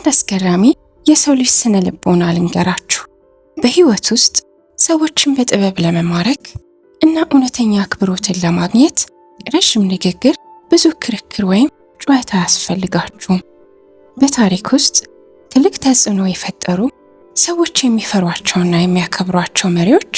አስገራሚ የሰው ልጅ ስነ ልቦና ልንገራችሁ። በህይወት ውስጥ ሰዎችን በጥበብ ለመማረክ እና እውነተኛ አክብሮትን ለማግኘት ረጅም ንግግር፣ ብዙ ክርክር ወይም ጩኸት አያስፈልጋችሁም። በታሪክ ውስጥ ትልቅ ተጽዕኖ የፈጠሩ ሰዎች የሚፈሯቸውና የሚያከብሯቸው መሪዎች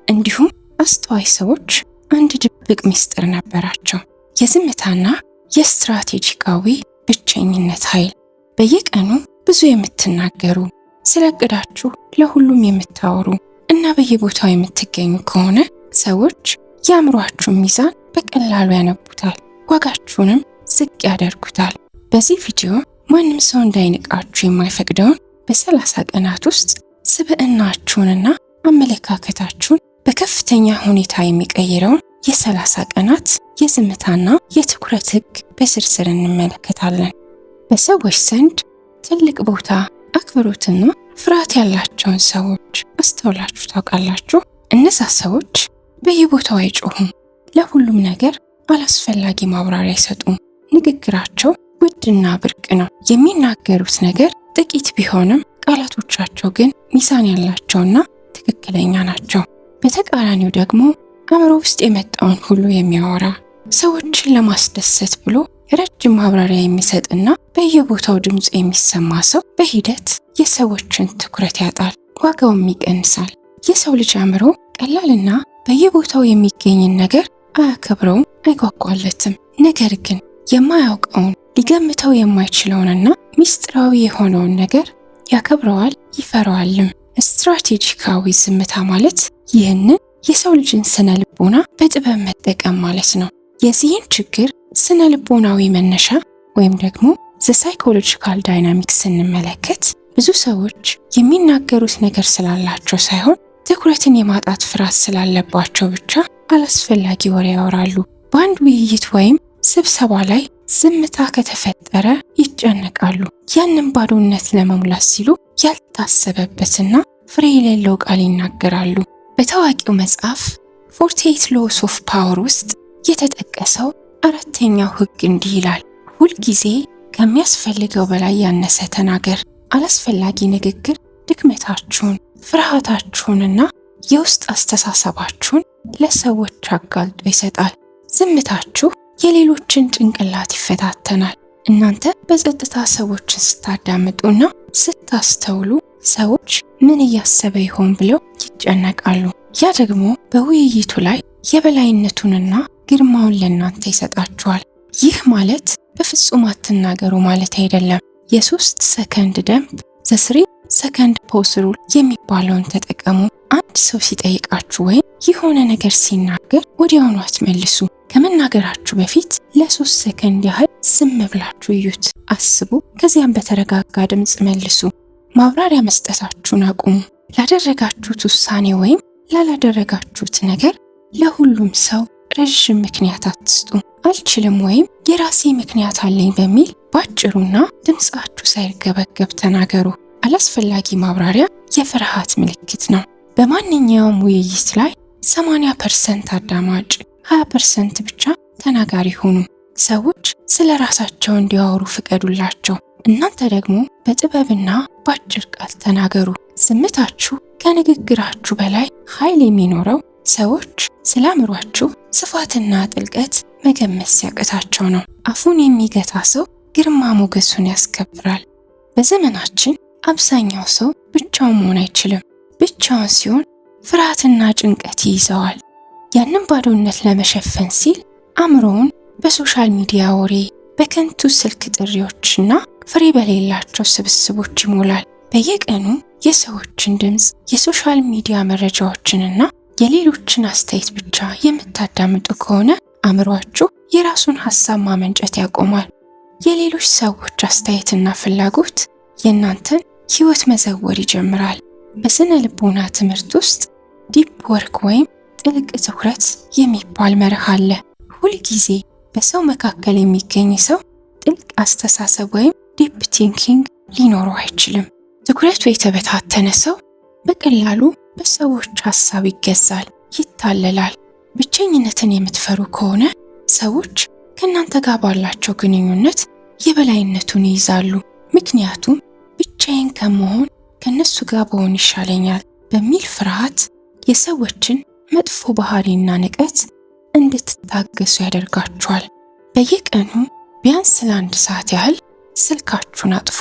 እንዲሁም አስተዋይ ሰዎች አንድ ድብቅ ምስጢር ነበራቸው። የዝምታና የስትራቴጂካዊ ብቸኝነት ኃይል። በየቀኑ ብዙ የምትናገሩ፣ ስለ እቅዳችሁ ለሁሉም የምታወሩ እና በየቦታው የምትገኙ ከሆነ ሰዎች የአእምሯችሁን ሚዛን በቀላሉ ያነቡታል፣ ዋጋችሁንም ዝቅ ያደርጉታል። በዚህ ቪዲዮ ማንም ሰው እንዳይንቃችሁ የማይፈቅደውን በ30 ቀናት ውስጥ ስብዕናችሁንና አመለካከታችሁን በከፍተኛ ሁኔታ የሚቀይረውን የ30 ቀናት የዝምታና የትኩረት ህግ በዝርዝር እንመለከታለን። በሰዎች ዘንድ ትልቅ ቦታ፣ አክብሮትና ፍርሃት ያላቸውን ሰዎች አስተውላችሁ ታውቃላችሁ? እነዛ ሰዎች በየቦታው አይጮሁም፣ ለሁሉም ነገር አላስፈላጊ ማብራሪያ አይሰጡም። ንግግራቸው ውድና ብርቅ ነው። የሚናገሩት ነገር ጥቂት ቢሆንም ቃላቶቻቸው ግን ሚዛን ያላቸውና ትክክለኛ ናቸው። በተቃራኒው ደግሞ አእምሮ ውስጥ የመጣውን ሁሉ የሚያወራ፣ ሰዎችን ለማስደሰት ብሎ ረጅም ማብራሪያ የሚሰጥና በየቦታው ድምፁ የሚሰማ ሰው በሂደት የሰዎችን ትኩረት ያጣል፣ ዋጋውም ይቀንሳል። የሰው ልጅ አእምሮ ቀላልና በየቦታው የሚገኝን ነገር አያከብረውም፣ አይጓጓለትም። ነገር ግን የማያውቀውን፣ ሊገምተው የማይችለውንና ሚስጥራዊ የሆነውን ነገር ያከብረዋል፣ ይፈራዋልም። ስትራቴጂካዊ ዝምታ ማለት ይህንን የሰው ልጅን ስነ ልቦና በጥበብ መጠቀም ማለት ነው። የዚህን ችግር ስነ ልቦናዊ መነሻ ወይም ደግሞ ዘ ሳይኮሎጂካል ዳይናሚክስ ስንመለከት ብዙ ሰዎች የሚናገሩት ነገር ስላላቸው ሳይሆን ትኩረትን የማጣት ፍርሃት ስላለባቸው ብቻ አላስፈላጊ ወሬ ያወራሉ። በአንድ ውይይት ወይም ስብሰባ ላይ ዝምታ ከተፈጠረ ይጨነቃሉ። ያንን ባዶነት ለመሙላት ሲሉ ያልታሰበበትና ፍሬ የሌለው ቃል ይናገራሉ። በታዋቂው መጽሐፍ 48 Laws of Power ውስጥ የተጠቀሰው አራተኛው ህግ እንዲህ ይላል: ሁልጊዜ ከሚያስፈልገው በላይ ያነሰ ተናገር። አላስፈላጊ ንግግር ድክመታችሁን፣ ፍርሃታችሁንና የውስጥ አስተሳሰባችሁን ለሰዎች አጋልጦ ይሰጣል። ዝምታችሁ የሌሎችን ጭንቅላት ይፈታተናል። እናንተ በጸጥታ ሰዎችን ስታዳምጡና ስታስተውሉ ሰዎች ምን እያሰበ ይሆን ብለው ይጨነቃሉ። ያ ደግሞ በውይይቱ ላይ የበላይነቱንና ግርማውን ለእናንተ ይሰጣችኋል። ይህ ማለት በፍጹም አትናገሩ ማለት አይደለም። የ3 ሰከንድ ደንብ ዘ 3 ሰከንድ ፖዝ ሩል የሚባለውን ተጠቀሙ። አንድ ሰው ሲጠይቃችሁ ወይም የሆነ ነገር ሲናገር ወዲያውኑ አትመልሱ። ከመናገራችሁ በፊት ለ3 ሰከንድ ያህል ዝም ብላችሁ እዩት፣ አስቡ። ከዚያም በተረጋጋ ድምፅ መልሱ። ማብራሪያ መስጠታችሁን አቁሙ። ላደረጋችሁት ውሳኔ ወይም ላላደረጋችሁት ነገር ለሁሉም ሰው ረጅም ምክንያት አትስጡ። አልችልም ወይም የራሴ ምክንያት አለኝ በሚል ባጭሩና ድምፃችሁ ሳይርገበገብ ተናገሩ። አላስፈላጊ ማብራሪያ የፍርሃት ምልክት ነው። በማንኛውም ውይይት ላይ 80% አዳማጭ፣ 20% ብቻ ተናጋሪ ሁኑ። ሰዎች ስለ ራሳቸው እንዲያወሩ ፍቀዱላቸው። እናንተ ደግሞ በጥበብና በአጭር ቃል ተናገሩ። ዝምታችሁ ከንግግራችሁ በላይ ኃይል የሚኖረው ሰዎች ስለ አእምሯችሁ ስፋትና ጥልቀት መገመት ሲያቅታቸው ነው። አፉን የሚገታ ሰው ግርማ ሞገሱን ያስከብራል። በዘመናችን አብዛኛው ሰው ብቻውን መሆን አይችልም። ብቻውን ሲሆን ፍርሃትና ጭንቀት ይይዘዋል። ያንን ባዶነት ለመሸፈን ሲል አእምሮውን በሶሻል ሚዲያ ወሬ፣ በከንቱ ስልክ ጥሪዎችና ፍሬ በሌላቸው ስብስቦች ይሞላል። በየቀኑ የሰዎችን ድምፅ፣ የሶሻል ሚዲያ መረጃዎችንና የሌሎችን አስተያየት ብቻ የምታዳምጡ ከሆነ አእምሯችሁ የራሱን ሐሳብ ማመንጨት ያቆማል። የሌሎች ሰዎች አስተያየትና ፍላጎት የእናንተን ህይወት መዘወር ይጀምራል። በስነ ልቦና ትምህርት ውስጥ ዲፕ ወርክ ወይም ጥልቅ ትኩረት የሚባል መርህ አለ። ሁልጊዜ በሰው መካከል የሚገኝ ሰው ጥልቅ አስተሳሰብ ወይም ዲፕ ቲንኪንግ ሊኖረው አይችልም። ትኩረቱ የተበታተነ ሰው በቀላሉ በሰዎች ሐሳብ ይገዛል፣ ይታለላል። ብቸኝነትን የምትፈሩ ከሆነ ሰዎች ከእናንተ ጋር ባላቸው ግንኙነት የበላይነቱን ይይዛሉ። ምክንያቱም ከመሆን ከነሱ ጋር በሆን ይሻለኛል በሚል ፍርሃት የሰዎችን መጥፎ ባህሪና ንቀት እንድትታገሱ ያደርጋችኋል። በየቀኑ ቢያንስ ለ1 ሰዓት ያህል ስልካችሁን አጥፉ።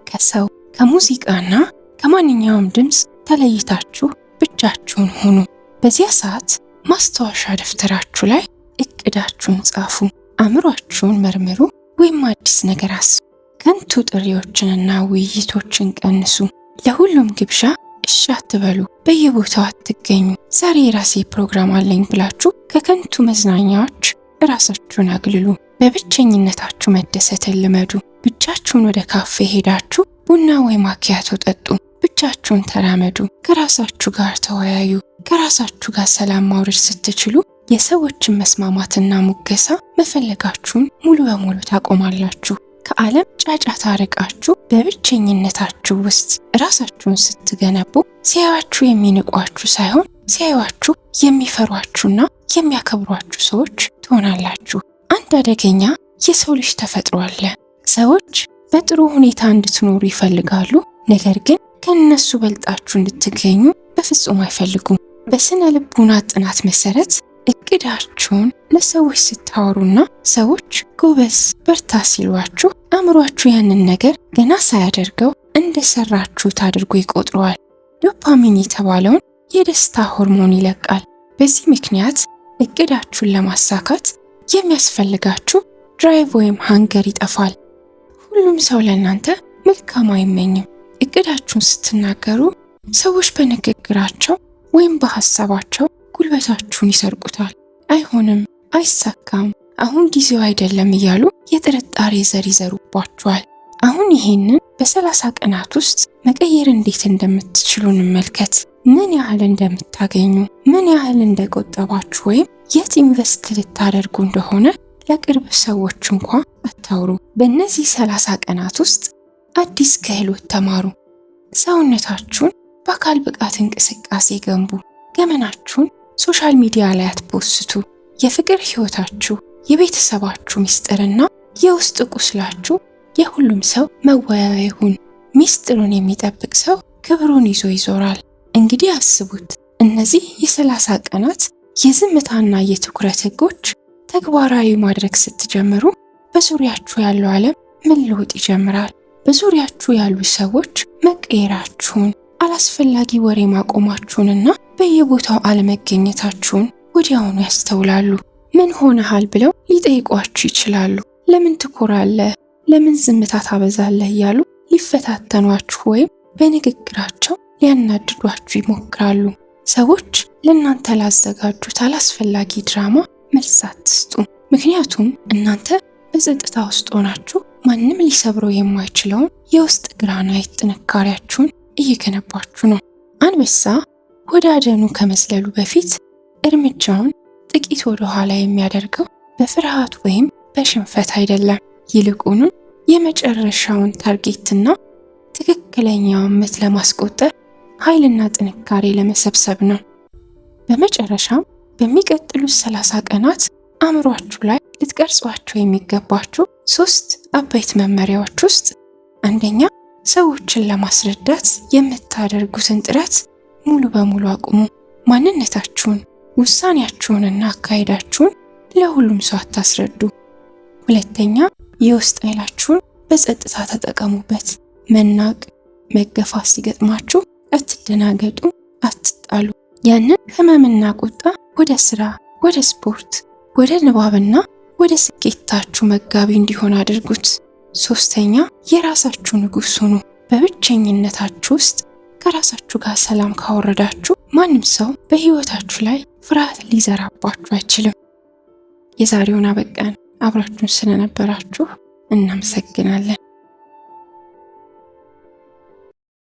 ከሰው ከሙዚቃና ከማንኛውም ድምፅ ተለይታችሁ ብቻችሁን ሁኑ። በዚያ ሰዓት ማስታወሻ ደብተራችሁ ላይ እቅዳችሁን ጻፉ። አእምሯችሁን መርምሩ ወይም አዲስ ነገር አስቡ። ከንቱ ጥሪዎችንና ውይይቶችን ቀንሱ። ለሁሉም ግብዣ እሺ አትበሉ። በየቦታው አትገኙ። ዛሬ የራሴ ፕሮግራም አለኝ ብላችሁ ከከንቱ መዝናኛዎች ራሳችሁን አግልሉ። በብቸኝነታችሁ መደሰትን ልመዱ። ብቻችሁን ወደ ካፌ ሄዳችሁ ቡና ወይ ማኪያቶ ጠጡ። ብቻችሁን ተራመዱ። ከራሳችሁ ጋር ተወያዩ። ከራሳችሁ ጋር ሰላም ማውረድ ስትችሉ የሰዎችን መስማማትና ሙገሳ መፈለጋችሁን ሙሉ በሙሉ ታቆማላችሁ። ከዓለም ጫጫታ ርቃችሁ በብቸኝነታችሁ ውስጥ ራሳችሁን ስትገነቡ ሲያዩአችሁ የሚንቋችሁ ሳይሆን ሲያዩአችሁ የሚፈሯችሁና የሚያከብሯችሁ ሰዎች ትሆናላችሁ። አንድ አደገኛ የሰው ልጅ ተፈጥሮ አለ። ሰዎች በጥሩ ሁኔታ እንድትኖሩ ይፈልጋሉ፣ ነገር ግን ከነሱ በልጣችሁ እንድትገኙ በፍጹም አይፈልጉም። በስነ ልቦና ጥናት መሰረት እቅዳችሁን ለሰዎች ስታወሩና ሰዎች ጎበዝ በርታ ሲሏችሁ አእምሯችሁ ያንን ነገር ገና ሳያደርገው እንደሰራችሁት አድርጎ ይቆጥረዋል። ዶፓሚን የተባለውን የደስታ ሆርሞን ይለቃል። በዚህ ምክንያት እቅዳችሁን ለማሳካት የሚያስፈልጋችሁ ድራይቭ ወይም ሃንገር ይጠፋል። ሁሉም ሰው ለእናንተ መልካም አይመኝም። እቅዳችሁን ስትናገሩ ሰዎች በንግግራቸው ወይም በሐሳባቸው ጉልበታችሁን ይሰርቁታል። አይሆንም፣ አይሳካም፣ አሁን ጊዜው አይደለም እያሉ የጥርጣሬ ዘር ይዘሩባችኋል። አሁን ይሄንን በ30 ቀናት ውስጥ መቀየር እንዴት እንደምትችሉ እንመልከት። ምን ያህል እንደምታገኙ፣ ምን ያህል እንደቆጠባችሁ ወይም የት ኢንቨስት ልታደርጉ እንደሆነ ለቅርብ ሰዎች እንኳ አታውሩ። በእነዚህ 30 ቀናት ውስጥ አዲስ ክህሎት ተማሩ። ሰውነታችሁን በአካል ብቃት እንቅስቃሴ ገንቡ። ገመናችሁን ሶሻል ሚዲያ ላይ አትፖስቱ። የፍቅር ህይወታችሁ፣ የቤተሰባችሁ ሚስጥርና የውስጥ ቁስላችሁ የሁሉም ሰው መወያያ ይሁን። ሚስጥሩን የሚጠብቅ ሰው ክብሩን ይዞ ይዞራል። እንግዲህ አስቡት፣ እነዚህ የ30 ቀናት የዝምታና የትኩረት ህጎች ተግባራዊ ማድረግ ስትጀምሩ በዙሪያችሁ ያለው ዓለም መለወጥ ይጀምራል። በዙሪያችሁ ያሉ ሰዎች መቀየራችሁን፣ አላስፈላጊ ወሬ ማቆማችሁንና በየቦታው አለመገኘታችሁን ወዲያውኑ ያስተውላሉ። ምን ሆነሃል ብለው ሊጠይቋችሁ ይችላሉ። ለምን ትኮራለህ? ለምን ዝምታ ታበዛለህ? እያሉ ሊፈታተኗችሁ ወይም በንግግራቸው ሊያናድዷችሁ ይሞክራሉ። ሰዎች ለእናንተ ላዘጋጁት አላስፈላጊ ድራማ መልስ አትስጡ። ምክንያቱም እናንተ በጸጥታ ውስጥ ሆናችሁ ማንም ሊሰብረው የማይችለውን የውስጥ ግራናይት ጥንካሬያችሁን እየገነባችሁ ነው። አንበሳ ወደ አደኑ ከመዝለሉ በፊት እርምጃውን ጥቂት ወደ ኋላ የሚያደርገው በፍርሃት ወይም በሽንፈት አይደለም። ይልቁንም የመጨረሻውን ታርጌትና ትክክለኛውን ምት ለማስቆጠር ኃይልና ጥንካሬ ለመሰብሰብ ነው። በመጨረሻም በሚቀጥሉት 30 ቀናት አእምሯችሁ ላይ ልትቀርጿቸው የሚገባችሁ 3 አበይት መመሪያዎች ውስጥ አንደኛ፣ ሰዎችን ለማስረዳት የምታደርጉትን ጥረት ሙሉ በሙሉ አቁሙ። ማንነታችሁን፣ ውሳኔያችሁንና አካሄዳችሁን ለሁሉም ሰው አታስረዱ። ሁለተኛ፣ የውስጥ ኃይላችሁን በጸጥታ ተጠቀሙበት። መናቅ፣ መገፋት ሲገጥማችሁ አትደናገጡ፣ አትጣሉ። ያንን ህመምና ቁጣ ወደ ስራ፣ ወደ ስፖርት፣ ወደ ንባብና ወደ ስኬታችሁ መጋቢ እንዲሆን አድርጉት። ሶስተኛ፣ የራሳችሁ ንጉሥ ሁኑ። በብቸኝነታችሁ ውስጥ ከራሳችሁ ጋር ሰላም ካወረዳችሁ ማንም ሰው በህይወታችሁ ላይ ፍርሃት ሊዘራባችሁ አይችልም። የዛሬውን አበቃን። አብራችሁን ስለነበራችሁ እናመሰግናለን።